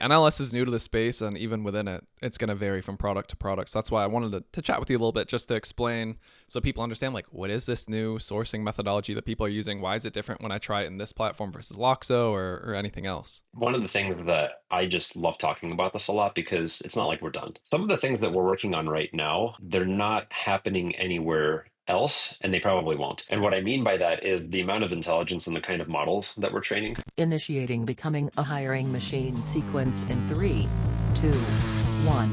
NLS is new to the space, and even within it, it's going to vary from product to product. So that's why I wanted to chat with you a little bit just to explain so people understand, like, what is this new sourcing methodology that people are using? Why is it different when I try it in this platform versus Loxo or anything else? One of the things that I just love talking about this a lot because it's not like we're done. Some of the things that we're working on right now, they're not happening anywhere else, and they probably won't. And what I mean by that is the amount of intelligence and the kind of models that we're training. Initiating becoming a hiring machine sequence in 3, 2, 1.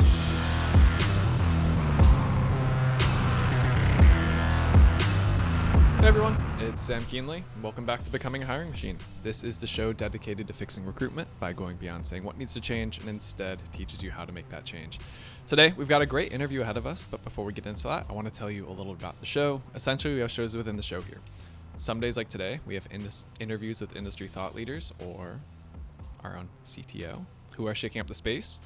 Hey everyone, it's Sam Keenly. Welcome back to Becoming a Hiring Machine. This is the show dedicated to fixing recruitment by going beyond saying what needs to change and instead teaches you how to make that change. Today, we've got a great interview ahead of us, but before we get into that, I want to tell you a little about the show. Essentially, we have shows within the show here. Some days like today, we have interviews with industry thought leaders or our own CTO who are shaking up the space.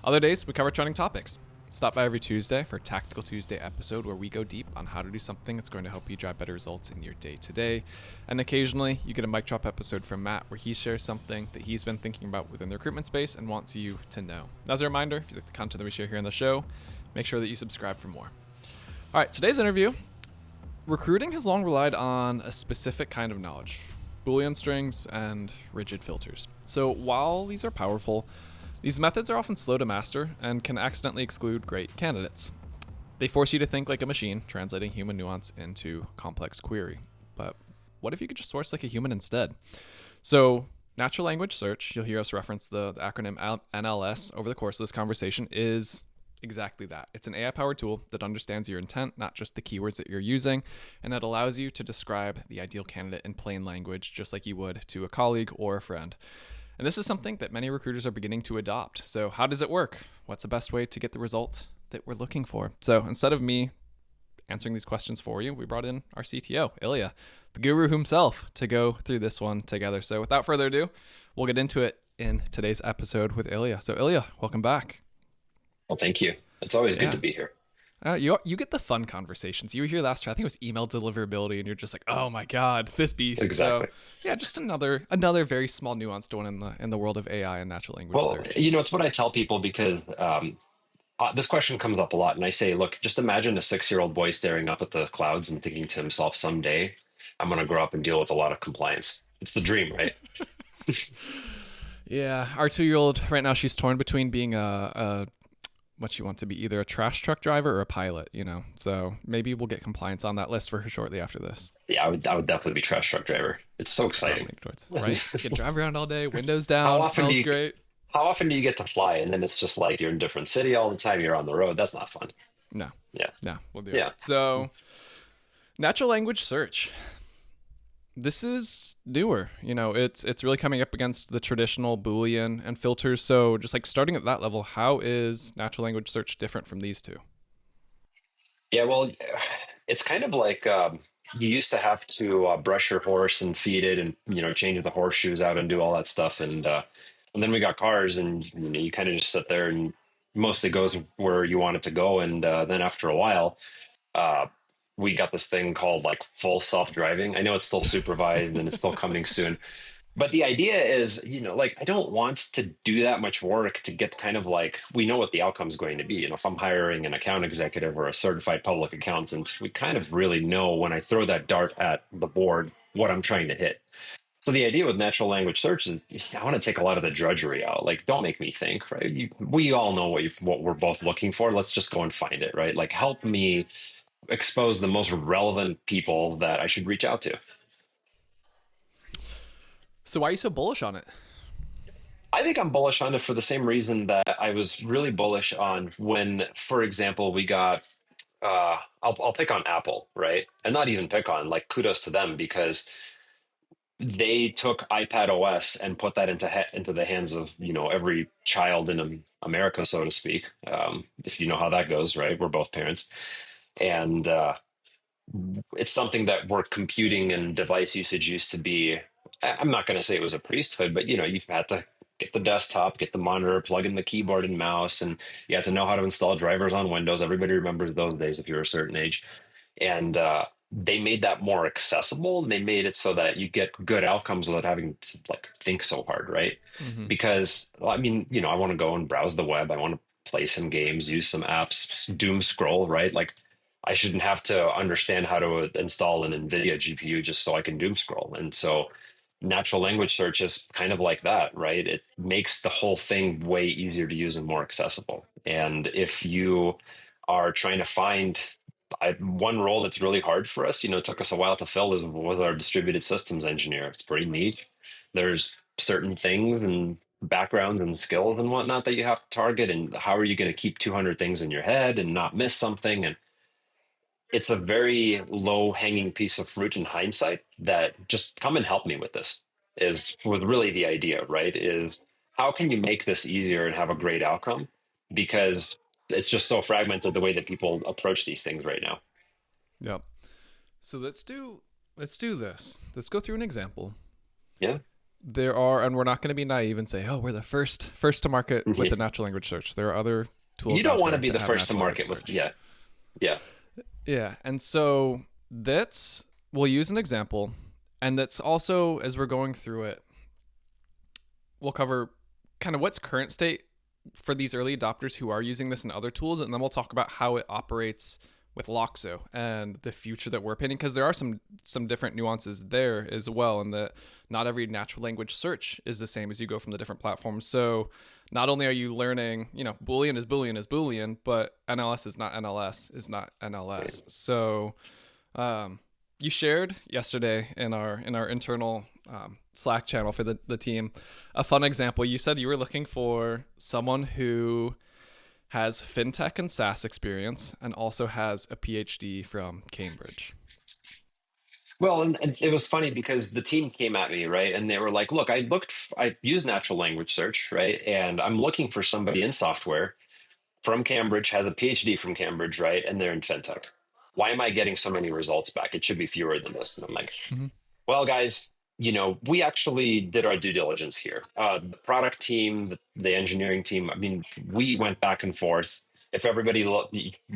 Other days, we cover trending topics. Stop by every Tuesday for Tactical Tuesday episode where we go deep on how to do something that's going to help you drive better results in your day-to-day. And occasionally, you get a mic drop episode from Matt where he shares something that he's been thinking about within the recruitment space and wants you to know. As a reminder, if you like the content that we share here on the show, make sure that you subscribe for more. All right, today's interview. Recruiting has long relied on a specific kind of knowledge, Boolean strings and rigid filters. So while these are powerful, these methods are often slow to master and can accidentally exclude great candidates. They force you to think like a machine, translating human nuance into complex query. But what if you could just source like a human instead? So natural language search, you'll hear us reference the acronym NLS over the course of this conversation, is exactly that. It's an AI-powered tool that understands your intent, not just the keywords that you're using, and that allows you to describe the ideal candidate in plain language, just like you would to a colleague or a friend. And this is something that many recruiters are beginning to adopt. So how does it work? What's the best way to get the result that we're looking for? So instead of me answering these questions for you, we brought in our CTO, Ilia, the guru himself, to go through this one together. So without further ado, we'll get into it in today's episode with Ilia. So Ilia, welcome back. Well, thank you. It's always good Yeah. to be here. You get the fun conversations. You were here last year. I think it was email deliverability, and you're just like, oh my god, this beast. So Exactly. yeah, just another very small nuanced one in the world of AI and natural language Well, search. it's what I tell people because this question comes up a lot. And I say, look, just imagine a 6-year-old boy staring up at the clouds and thinking to himself, someday I'm going to grow up and deal with a lot of compliance. It's the dream, right? Yeah, our 2-year-old right now, she's torn between being a what she wants to be, either a trash truck driver or a pilot. So maybe we'll get compliance on that list for her shortly after this. Yeah, I would definitely be trash truck driver. It's so So I'm exciting. leaning towards right. You can drive around all day, windows How down, often do smells you great. how often do you get to fly? And then it's just like you're in a different city all the time. You're on the road. That's not fun. No, Yeah. no, we'll do it. Yeah. So natural language search. This is newer. It's really coming up against the traditional Boolean and filters. So just like starting at that level, how is natural language search different from these two? Yeah. Well, it's kind of like you used to have to brush your horse and feed it and, change the horseshoes out and do all that stuff. And then we got cars and, you kind of just sit there and mostly goes where you want it to go. And then after a while, uh, we got this thing called like full self-driving. I know it's still supervised and it's still coming soon. But the idea is, like I don't want to do that much work to get kind of like we know what the outcome is going to be. If I'm hiring an account executive or a certified public accountant, we kind of really know when I throw that dart at the board what I'm trying to hit. So the idea with natural language search is I want to take a lot of the drudgery out. Like, don't make me think, right? We all know what we're both looking for. Let's just go and find it, right? Like, help me expose the most relevant people that I should reach out to. So why are you so bullish on it? I think I'm bullish on it for the same reason that I was really bullish on when, for example, we got. I'll pick on Apple, right? And not even pick on, like, kudos to them because they took iPad OS and put that into the hands of every child in America, so to speak. If you know how that goes, right? We're both parents, and it's something that where computing and device usage used to be. I'm not going to say it was a priesthood, but you've had to get the desktop, get the monitor, plug in the keyboard and mouse, and you had to know how to install drivers on Windows. Everybody remembers those days if you're a certain age. And they made that more accessible, and they made it so that you get good outcomes without having to like think so hard, right? Mm-hmm. Because well, I mean, I want to go and browse the web, I want to play some games, use some apps, doom scroll, right? Like I shouldn't have to understand how to install an NVIDIA GPU just so I can doom scroll. And so natural language search is kind of like that, right? It makes the whole thing way easier to use and more accessible. And if you are trying to find one role that's really hard for us, it took us a while to fill is was our distributed systems engineer. It's pretty niche. There's certain things and backgrounds and skills and whatnot that you have to target. And how are you going to keep 200 things in your head and not miss something? And it's a very low hanging piece of fruit in hindsight that just come and help me with this was really the idea, right? Is how can you make this easier and have a great outcome? Because it's just so fragmented the way that people approach these things right now. Yep. So let's do this. Let's go through an example. Yeah. There are, and we're not going to be naive and say, oh, we're the first to market with the natural language search. There are other tools. You don't want to there be the that have first to natural market language with, search. yeah. Yeah. And so we'll use an example. And that's also, as we're going through it, we'll cover kind of what's current state for these early adopters who are using this in other tools. And then we'll talk about how it operates with Loxo and the future that we're painting, because there are some different nuances there as well, and that not every natural language search is the same as you go from the different platforms. So not only are you learning, Boolean is Boolean is Boolean, but NLS is not NLS is not NLS. So you shared yesterday in our internal Slack channel for the team a fun example. You said you were looking for someone who has fintech and SaaS experience and also has a PhD from Cambridge. Well, and it was funny because the team came at me, right? And they were like, look, I use natural language search, right? And I'm looking for somebody in software from Cambridge, has a PhD from Cambridge, right? And they're in fintech. Why am I getting so many results back? It should be fewer than this. And I'm like, Mm-hmm. well, guys, we actually did our due diligence here. The product team, the engineering team, I mean, we went back and forth. If everybody,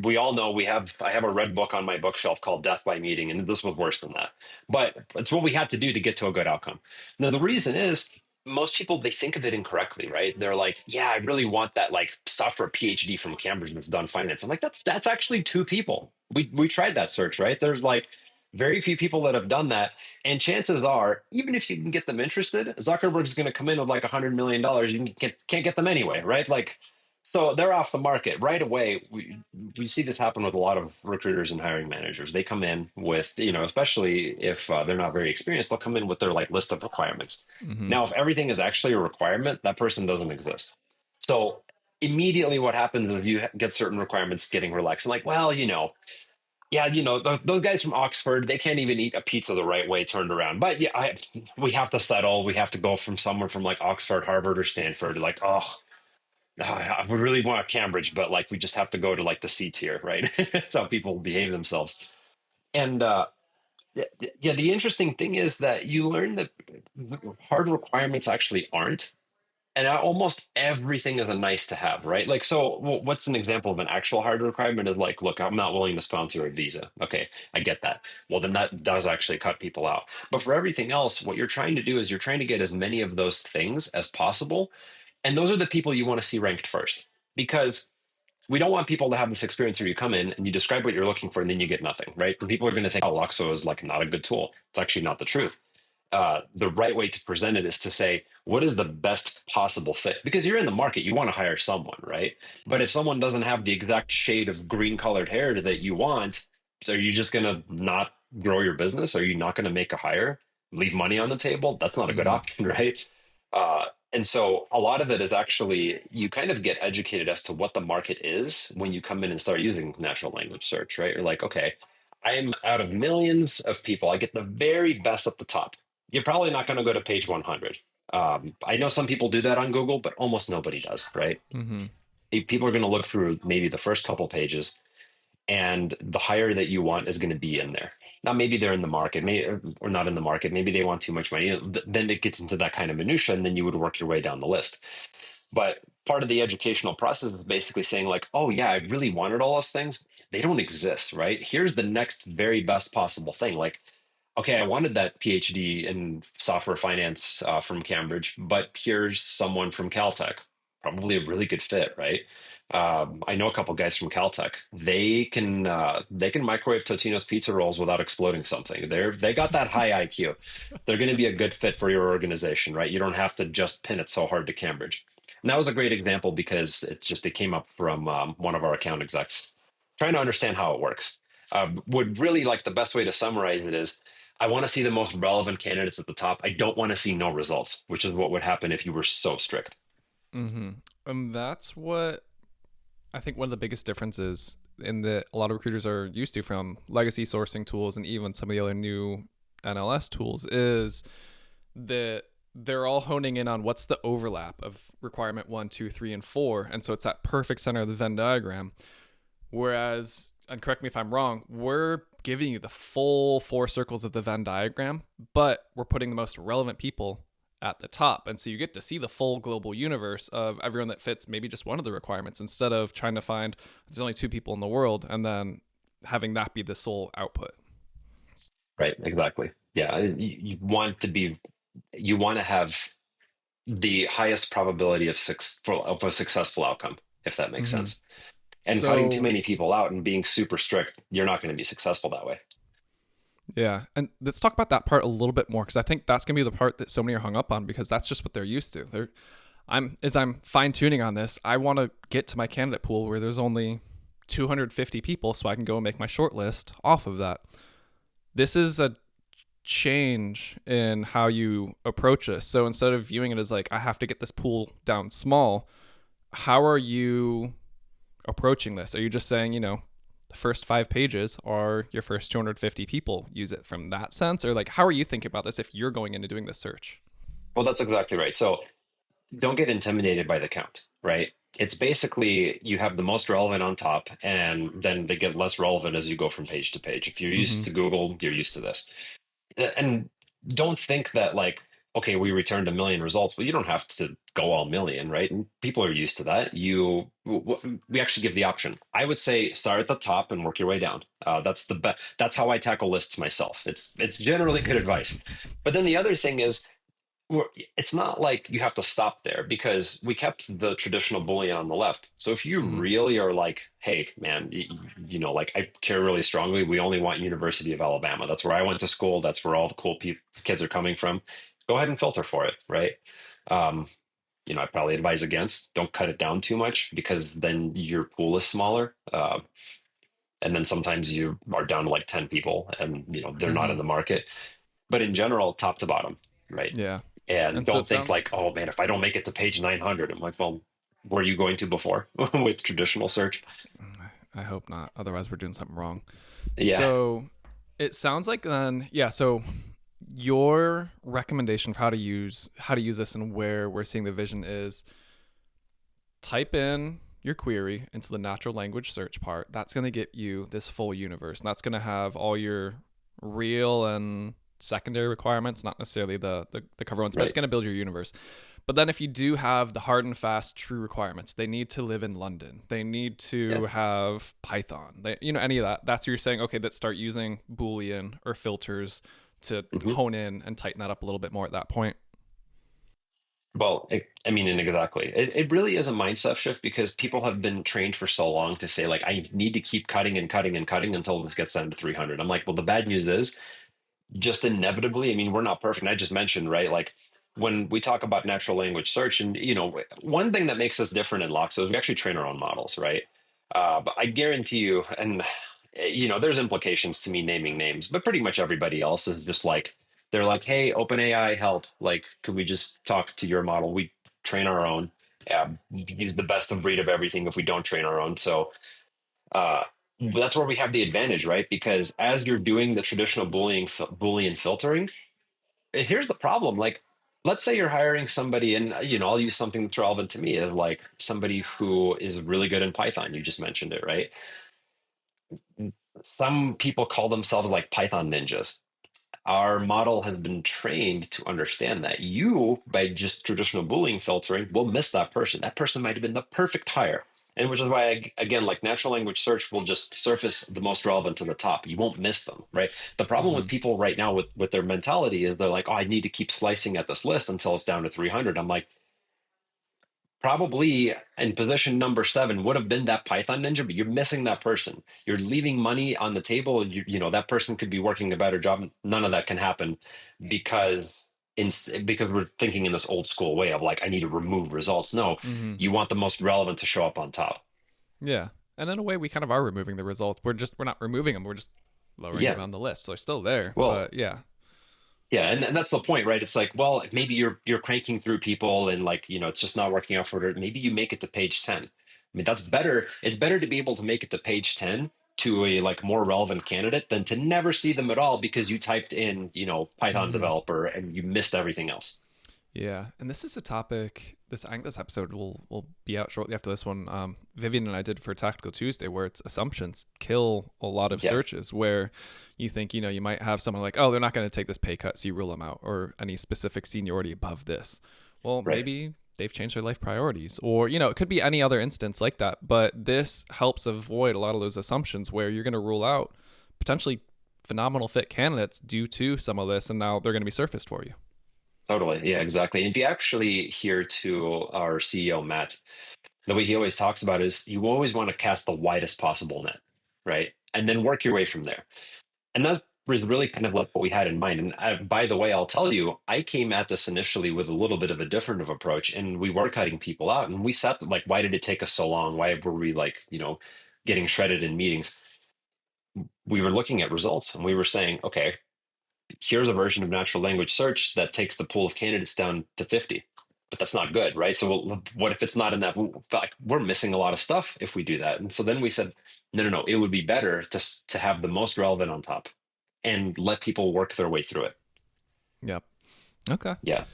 we all know I have a red book on my bookshelf called Death by Meeting, and this was worse than that. But it's what we had to do to get to a good outcome. Now, the reason is most people, they think of it incorrectly, right? They're like, yeah, I really want that like software PhD from Cambridge that's done finance. I'm like, that's actually two people. We tried that search, right? There's like very few people that have done that. And chances are, even if you can get them interested, Zuckerberg's going to come in with like $100 million. Can't get them anyway, right? Like, so they're off the market right away. We see this happen with a lot of recruiters and hiring managers. They come in with, especially if they're not very experienced, they'll come in with their like list of requirements. Mm-hmm. Now, if everything is actually a requirement, that person doesn't exist. So immediately what happens is you get certain requirements getting relaxed. I'm like, well, yeah, those guys from Oxford, they can't even eat a pizza the right way turned around. But yeah, we have to settle. We have to go from somewhere from like Oxford, Harvard, or Stanford. Like, oh, I would really want Cambridge, but like we just have to go to like the C tier, right? That's how people behave themselves. And yeah, the interesting thing is that you learn that hard requirements actually aren't. And almost everything is a nice to have, right? Like, so what's an example of an actual hard requirement is like, look, I'm not willing to sponsor a visa. Okay, I get that. Well, then that does actually cut people out. But for everything else, what you're trying to do is you're trying to get as many of those things as possible. And those are the people you want to see ranked first, because we don't want people to have this experience where you come in and you describe what you're looking for and then you get nothing, right? And people are going to think, oh, Loxo is like not a good tool. It's actually not the truth. The right way to present it is to say, what is the best possible fit? Because you're in the market, you want to hire someone, right? But if someone doesn't have the exact shade of green colored hair that you want, are you just going to not grow your business? Are you not going to make a hire, leave money on the table? That's not a good Mm-hmm. option, right? And so a lot of it is actually, you kind of get educated as to what the market is when you come in and start using natural language search, right? You're like, okay, I'm out of millions of people. I get the very best at the top. You're probably not going to go to page 100. I know some people do that on Google, but almost nobody does, right? Mm-hmm. If people are going to look through maybe the first couple pages, and the hire that you want is going to be in there. Now, maybe they're in the market, maybe or not in the market. Maybe they want too much money. Then it gets into that kind of minutia, and then you would work your way down the list. But part of the educational process is basically saying like, oh yeah, I really wanted all those things. They don't exist, right? Here's the next very best possible thing. Like, okay, I wanted that PhD in software finance from Cambridge, but here's someone from Caltech, probably a really good fit, right? I know a couple guys from Caltech. They can microwave Totino's pizza rolls without exploding something. They got that high IQ. They're going to be a good fit for your organization, right? You don't have to just pin it so hard to Cambridge. And that was a great example because it came up from one of our account execs trying to understand how it works. Would really like the best way to summarize it is I want to see the most relevant candidates at the top. I don't want to see no results, which is what would happen if you were so strict. Mm-hmm. And that's what I think one of the biggest differences in that a lot of recruiters are used to from legacy sourcing tools and even some of the other new NLS tools is that they're all honing in on what's the overlap of requirement 1, 2, 3, and 4. And so it's that perfect center of the Venn diagram. Whereas, and correct me if I'm wrong, we're giving you the full 4 circles of the Venn diagram, but we're putting the most relevant people at the top. And so you get to see the full global universe of everyone that fits maybe just one of the requirements instead of trying to find there's only 2 people in the world and then having that be the sole output. Right, exactly. Yeah, you want to have the highest probability of a successful outcome, if that makes Mm-hmm. sense. And cutting too So many people out and being super strict, you're not going to be successful that way. yeah, and let's talk about that part a little bit more because I think that's gonna be the part that so many are hung up on because that's just what they're used to. I'm fine tuning on this. I want to get to my candidate pool where there's only 250 people, so I can go and make my short list off of that. This is a change in how you approach this. So instead of viewing it as like I have to get this pool down small, how are you approaching this? Are you just saying, the first 5 pages are your first 250 people, use it from that sense? Or like, how are you thinking about this if you're going into doing this search? Well, that's exactly right. So don't get intimidated by the count, right? It's basically you have the most relevant on top, and then they get less relevant as you go from page to page. If you're Mm-hmm. used to Google, you're used to this. And don't think that like, okay, we returned 1 million results. Well, you don't have to go all million, right? And people are used to that. We actually give the option. I would say start at the top and work your way down. That's the best. That's how I tackle lists myself. It's generally good advice. But then the other thing is it's not like you have to stop there because we kept the traditional Boolean on the left. So if you Mm-hmm. really are like, hey, man, like I care really strongly, we only want University of Alabama. That's where I went to school. That's where all the cool kids are coming from. Go ahead and filter for it, right? Um, I probably advise against. Don't cut it down too much because then your pool is smaller. And then sometimes you are down to like 10 people and they're not Mm-hmm. in the market. But in general, top to bottom, right? Yeah. And And so don't it think sounds, like, oh man, if I don't make it to page 900, I'm like, well, were you going to before with traditional search? I hope not. Otherwise, we're doing something wrong. Yeah. So it sounds like then, yeah. So your recommendation for how to use this and where we're seeing the vision is type in your query into the natural language search part. That's going to get you this full universe. And that's going to have all your real and secondary requirements, not necessarily the cover ones, but it's Right. going to build your universe. But then if you do have the hard and fast true requirements, they need to live in London. They need Yeah. to have Python. Any of that. That's where you're saying, okay, let's start using Boolean or filters to Mhm. hone in and tighten that up a little bit more at that point. Well, I mean, and exactly. It really is a mindset shift because people have been trained for so long to say, like, I need to keep cutting and cutting and cutting until this gets down to 300. I'm like, well, the bad news is just inevitably, I mean, we're not perfect. And I just mentioned, right? Like when we talk about natural language search, and one thing that makes us different in Loxo is we actually train our own models, right? But I guarantee you, and there's implications to me naming names, but pretty much everybody else is just like they're like, hey, OpenAI, help! Like, could we just talk to your model? We train our own. We use the best of breed of everything if we don't train our own. So uh, that's where we have the advantage, right? Because as you're doing the traditional Boolean filtering, here's the problem. Like, let's say you're hiring somebody, and I'll use something that's relevant to me, as like somebody who is really good in Python. You just mentioned it, right? Some people call themselves like Python ninjas. our model has been trained to understand that you, by just traditional Boolean filtering, will miss that person. That person might have been the perfect hire. And which is why, again, like natural language search will just surface the most relevant to the top. You won't miss them, right? The problem with Hmm. people right now with their mentality is they're like, oh, I need to keep slicing at this list until it's down to 300. I'm like, probably in position number 7 would have been that Python ninja, but you're missing that person. You're leaving money on the table. You know that person could be working a better job. None of that can happen because because we're thinking in this old school way of like I need to remove results. No, Hmm. you want the most relevant to show up on top. Yeah. And in a way, we kind of are removing the results. We're not removing them. We're just lowering them Yeah. on the list. So they're still there. Well, But yeah. yeah, and that's the point, right? It's like, well, maybe you're cranking through people and like, it's just not working out for it. Maybe you make it to page 10. I mean, that's better. It's better to be able to make it to page 10 to a like more relevant candidate than to never see them at all because you typed in, Python Hmm. developer and you missed everything else. Yeah, and this is a topic. I think this episode will be out shortly after this one. Vivian and I did for Tactical Tuesday, where it's assumptions kill a lot of Yeah, searches. Where you think you might have someone like, oh, they're not going to take this pay cut, so you rule them out, or any specific seniority above this. Well, right. maybe they've changed their life priorities, or it could be any other instance like that. But this helps avoid a lot of those assumptions where you're going to rule out potentially phenomenal fit candidates due to some of this, and now they're going to be surfaced for you. Totally. Yeah, exactly. If you actually hear to our CEO, Matt, the way he always talks about is you always want to cast the widest possible net, right? And then work your way from there. And that was really kind of like what we had in mind. And by the way, I'll tell you, I came at this initially with a little bit of a different of approach, and we were cutting people out. And we sat like, why did it take us so long? Why were we like, getting shredded in meetings? We were looking at results, and we were saying, okay, here's a version of natural language search that takes the pool of candidates down to 50. But that's not good, right? So what if it's not in that? Like, we're missing a lot of stuff if we do that. And so then we said, no, no, no. It would be better to have the most relevant on top and let people work their way through it. Yep. Okay. Yeah,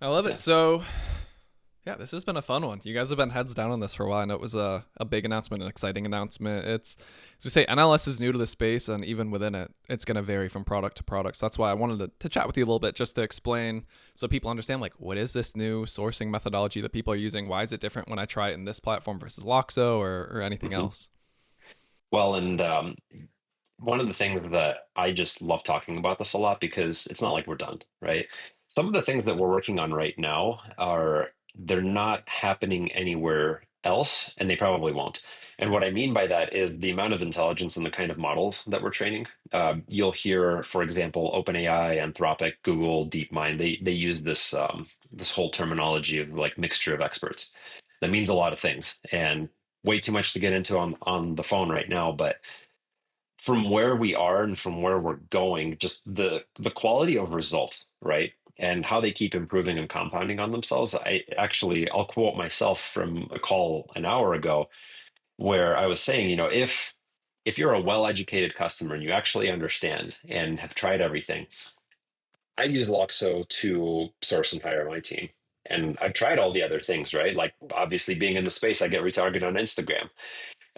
I love it. yeah, So, yeah, this has been a fun one. You guys have been heads down on this for a while. I know it was a big announcement, an exciting announcement. As we say, NLS is new to the space, and even within it, it's going to vary from product to product. So that's why I wanted to chat with you a little bit just to explain so people understand, like, what is this new sourcing methodology that people are using? Why is it different when I try it in this platform versus Loxo or anything hmm. else? Well, and one of the things that I just love talking about this a lot because it's not like we're done, right? Some of the things that we're working on right now they're not happening anywhere else, and they probably won't. And what I mean by that is the amount of intelligence and the kind of models that we're training. You'll hear, for example, OpenAI, Anthropic, Google, DeepMind. They use this whole terminology of like mixture of experts. That means a lot of things, and way too much to get into on the phone right now, but from where we are and from where we're going, just the quality of results, right? And how they keep improving and compounding on themselves. I'll quote myself from a call an hour ago where I was saying, if you're a well-educated customer and you actually understand and have tried everything, I use Loxo to source and hire my team. And I've tried all the other things, right? Like obviously being in the space, I get retargeted on Instagram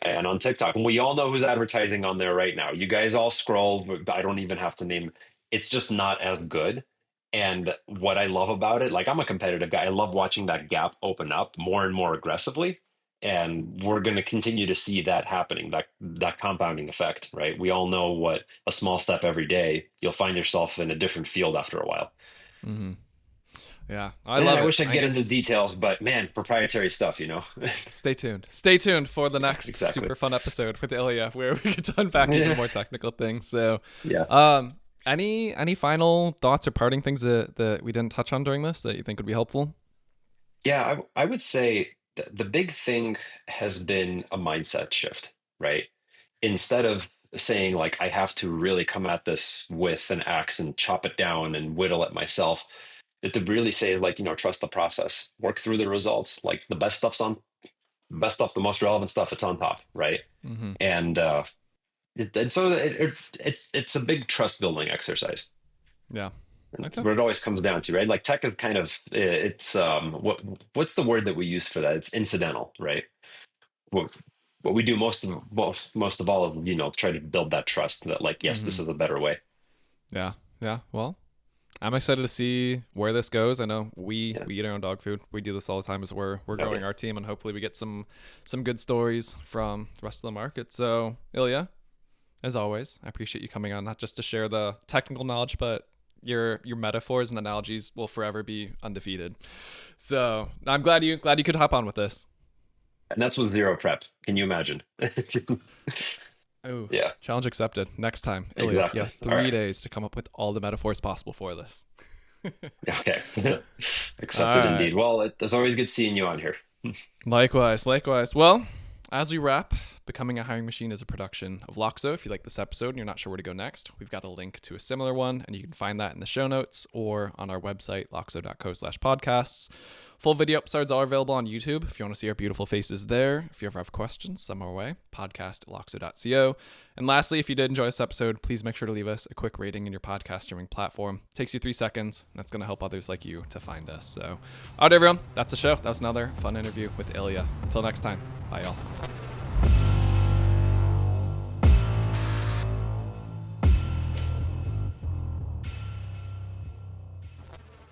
and on TikTok. And we all know who's advertising on there right now. You guys all scroll. I don't even have to name. It's just not as good. And what I love about it, like I'm a competitive guy. I love watching that gap open up more and more aggressively. And we're going to continue to see that happening, that compounding effect, right? We all know what a small step every day, you'll find yourself in a different field after a while. Mm-hmm. Yeah, I Man, love I it. wish I I could think get into it's details, but man, proprietary stuff. Stay tuned. Stay tuned for the Yeah, next exactly. super fun episode with Ilia where we get to unpack even Yeah. more technical things. So, Yeah. any final thoughts or parting things that we didn't touch on during this that you think would be helpful? Yeah, I would say the big thing has been a mindset shift, right? Instead of saying like I have to really come at this with an axe and chop it down and whittle it myself, to really say like, trust the process, work through the results. Like the best stuff, the most relevant stuff, it's on top, right? Mm-hmm. And and so it's a big trust building exercise. Yeah. It's Okay. what it always comes down to, right? Like tech is kind of it's what's the word that we use for that? It's incidental, right? What what we do most of all is try to build that trust that like yes, Mm-hmm. this is a better way. Yeah. Yeah. Well, I'm excited to see where this goes. I know we Yeah. eat our own dog food. We do this all the time as we're Oh, growing yeah. our team, and hopefully we get some good stories from the rest of the market. So, Ilya, as always, I appreciate you coming on, not just to share the technical knowledge, but your metaphors and analogies will forever be undefeated. So I'm glad you could hop on with this. And that's with zero prep. Can you imagine? Oh, Yeah, challenge accepted. Next time, Ilya, you exactly. have All 3 days to come up with all the metaphors possible for this. right. Okay. All Accepted right. indeed. Well, it's always good seeing you on here. Likewise, likewise. Well, as we wrap, Becoming a Hiring Machine is a production of Loxo. If you like this episode and you're not sure where to go next, we've got a link to a similar one, and you can find that in the show notes or on our website, loxo.co/podcasts. Full video episodes are available on YouTube if you want to see our beautiful faces there. If you ever have questions, send our way, podcast@loxo.co. And lastly, if you did enjoy this episode, please make sure to leave us a quick rating in your podcast streaming platform. It takes you 3 seconds, and that's going to help others like you to find us. So, all right, everyone, that's the show. That was another fun interview with Ilya. Until next time, bye, y'all.